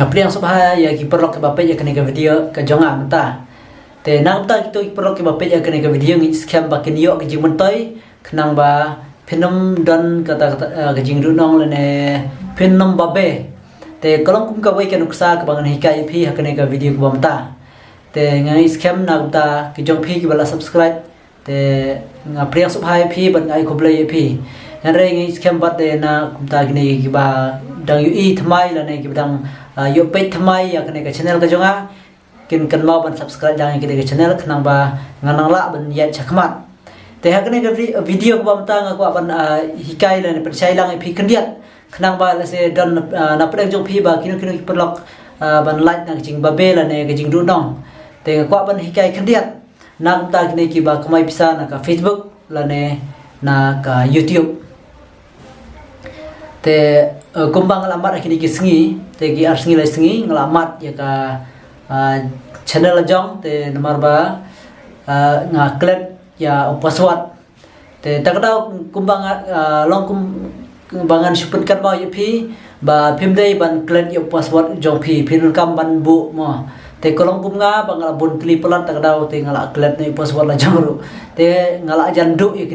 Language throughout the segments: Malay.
Priang subha ya ki perlok ke bape ya kene ke video ke jonga menta. Te nang ta tu perlok ke bape ya kene ke video ngi scam ba ken yo ke jing mentoi kenang ba phenom don kata ke jing runong lene phenom babe. Te kolong kum ka wei ke nuksa ke bangan hikai phi ha kene ke video ke menta. Te ngai scam nang ta ke jong phi ke bala subscribe te nga priang subha phi ban ngai khoble phi. Nare ngai scam bat te na kum ta kene ki ba dang yu i thmai la ne ki dang yo page thmai ya kene ke channel ka jonga kin kan mau ban subscribe jang kene ke channel khnang ba nganang la ban ya chakmat te ha kene ke video ko bam ta nga ko ban hikai la ne percaya lang phi kendiat khnang ba la se don na preng jong phi ba kinu perlok ban like nang jing ba be la ne ke jing du dong te ko ban hikai kendiat nang ta kene ki ba kamai pisa na ka Facebook la ne na ka YouTube te kumbang ngalamat kini ki sengi te ki ar sengi la sengi ngalamat ya ka channel jong te nomor ba nga klik ya password te takdau kumbang long kumbangan supun kan ba pi ba phimdei ban klik ya password jong pi phin kam ban bu mo te kolong kumnga bangala bun kli pelat takdau te ngala klik ni password la jong te ngala jandu ya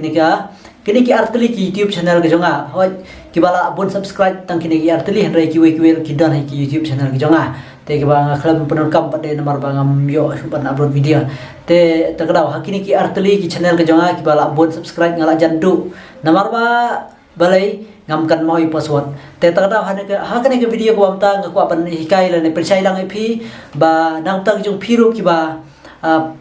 kini ki artli ki YouTube channel ke jonga hoi ki bala bun subscribe tang kini ki artli henrai ki we ki dan ki YouTube channel ke jonga te ki bang khlam penun kam pade nomor bangam yo ban upload video te takdau hakini ki artli ki channel ke jonga ki bala bun subscribe ngala jandu nomor ba balai ngamkan mau password te takdau hakani ke video ko amta ngako ban hikai la ne percaya lang phi ba nang tang jong phiru ki ba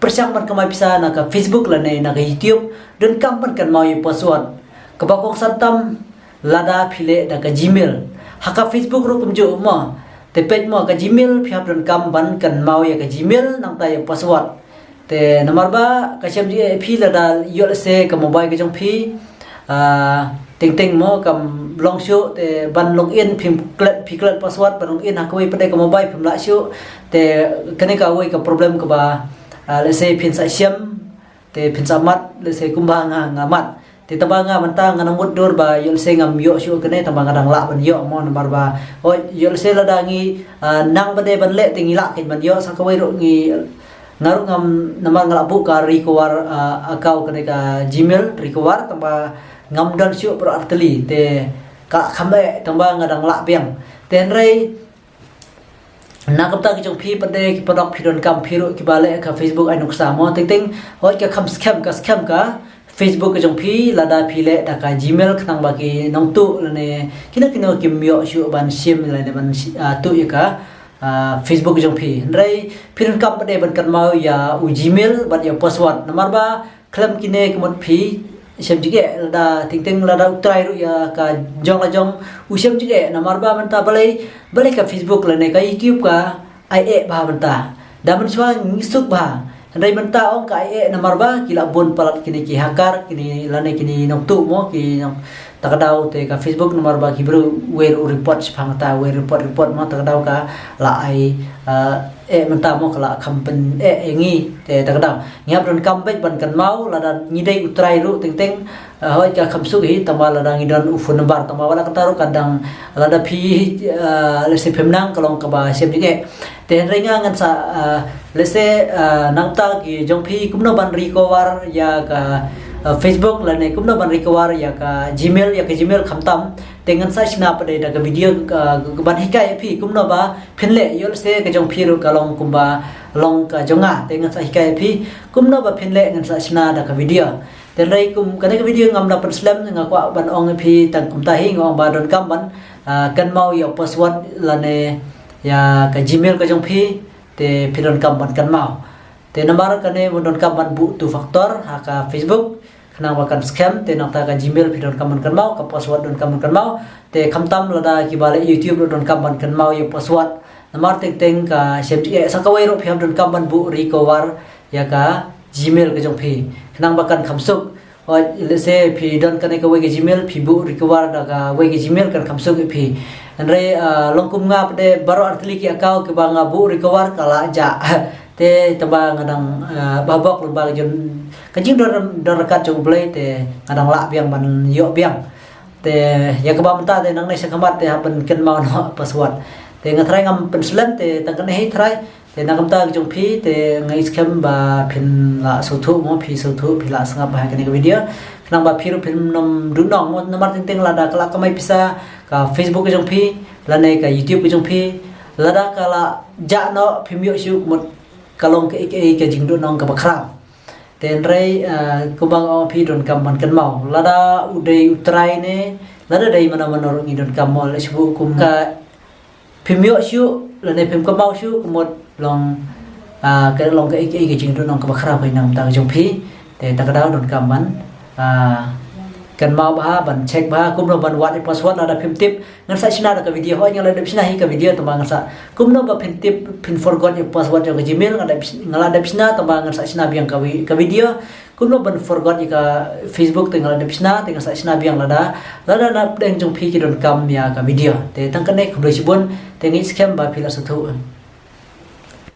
persang ban kamai pisa na ka Facebook la ne na ka YouTube dan kam ban kan mau password ka bakong santam lada phile da ka Gmail haka Facebook ro kumjo mo te page mo ka Gmail phiap dan kam ban kan mau ya ka Gmail nang ta ya password te nomor ba ka chem ji phi lada yo se ka mobile ka jong phi ting mo kam long show te ban login phim klet password ban login ha ko pade ka mobile phim la show te kane ka we ka problem ka ba let's say pin sa siam te pin sa mat let's say kumbanga ngamat te tabanga manta nganamut dor ba yol se ngam yo shu kene tabanga dang la ban yo mon bar ba o yol se la dangi nang bade ban le tingi la kin ban yo sa ka we ro ngi ngaru ngam namang ngala bu ka recover akau kene ka Gmail recover tamba ngam dan shu pro artli te ka khambe tamba ngadang la piang ten rei na kam ta ki jong phi pade ki podok phidon kam phiru ki bale ka Facebook ai nuksa mo ting hoi ka kham scam ka Facebook ka jong phi lada phile da ka Gmail khnang ba ki nong tu ne kina ki myo shu ban sim la ne ban tu ya ka Facebook jong phi rei phidon kam pade ban kan mau ya u Gmail ban ya password nomor ba klam kine kmot phi sem jige lada ting lada utrai ru ya ka jong la jong usem jige nomor ba manta balai ka Facebook la ne ka YouTube ka ai ba manta da man swa ngisuk ba rei manta ong ka ai nomor ba kila bon palat kini ki hakar kini lane kini nong tu mo ki nong takadau te ka Facebook nomor ba ki bro we report phangta we report mo takadau ka la ai menta mo kala kampen ngi te takadau ngap don kambek ban kan mau la dan ngidai utrai ru ting hoi ka khamsu hi tama la dang idon ufun bar tama wala kataru kadang la da phi lese phemnang kalong ka ba sem dige te renga ngan sa lese nangta ki jong phi kumno ban recover ya ka Facebook la ne kumno ban recover ya ka Gmail khamtam tengan sa sina pade da video ban hikai phi kumno ba phinle yol se ka jong phi ru kalong kumba long ka jonga tengan sa hikai phi kumno ba phinle ngan sa sina da ka video ten rei kum ka video ngam da perslam nga kwa ban ong phi tang kum ta hi ngom ba don kam ban kan mau ya password la ne ya ka Gmail ka jong phi te phidon kam ban kan mau te nomor ka ne don kam ban bu tu factor ha ka Facebook khnang ba kan scam te nak ta ka Gmail phidon kam ban kan mau ka password don kam ban kan mau te khamtam lada ki bale YouTube don kam ban kan mau ya password nomor ting ka sem ti sa ka wei ro phiam don kam ban bu recover ya ka Gmail ka jong phi khnang ba kan khamsuk o lese phi don kan ka we ka Gmail phi bu recover da ka we ka Gmail kan khamsuk phi andre longkum nga pade baro artli ki akau ke banga bu recover kala ja te taba ngadang babok lubang jon kajing dor kat jong blai te ngadang la biang ban yo biang te ya ka ba menta te nang nei sakamat te hapen ken mau no password te ngathrai ngam penselan te tangkan hei thrai te nakam ta jong phi te ngai scam ba phin la so thu mo phi so thu phi la sanga ba ka ni video nang ba phi ro phin nom du nong mo namar ting la da kala kamai pisa ka Facebook jong phi la nei ka YouTube jong phi la da kala ja no phi myo siu mo kalong ke jing du nong ka ba khram ten rei ko bang o phi don kam man kan mau la da udai utrai ne la da dai mana mana ngi don kam mo la sibu kum ka phim myo siu la nei phim ka mau siu mo long cái long cái jing du nong ka ba khram kai nam ta jong phi te ta ka da don kam man kan mau ba ban check ba kum no ban wat password ada phim tip ngan sa china da ka video ho nyala da china hi ka video tamba ngan sa kum no ba phim tip pin forgot your password jo gmail ngala da china tamba ngan sa china biang ka video kum no ban forgot ka Facebook te ngala da china te ngan sa china biang la da na deng jong phi ki don kam ya ka video te tang kan nei khum doi sibon te ngi scam ba phila sa thu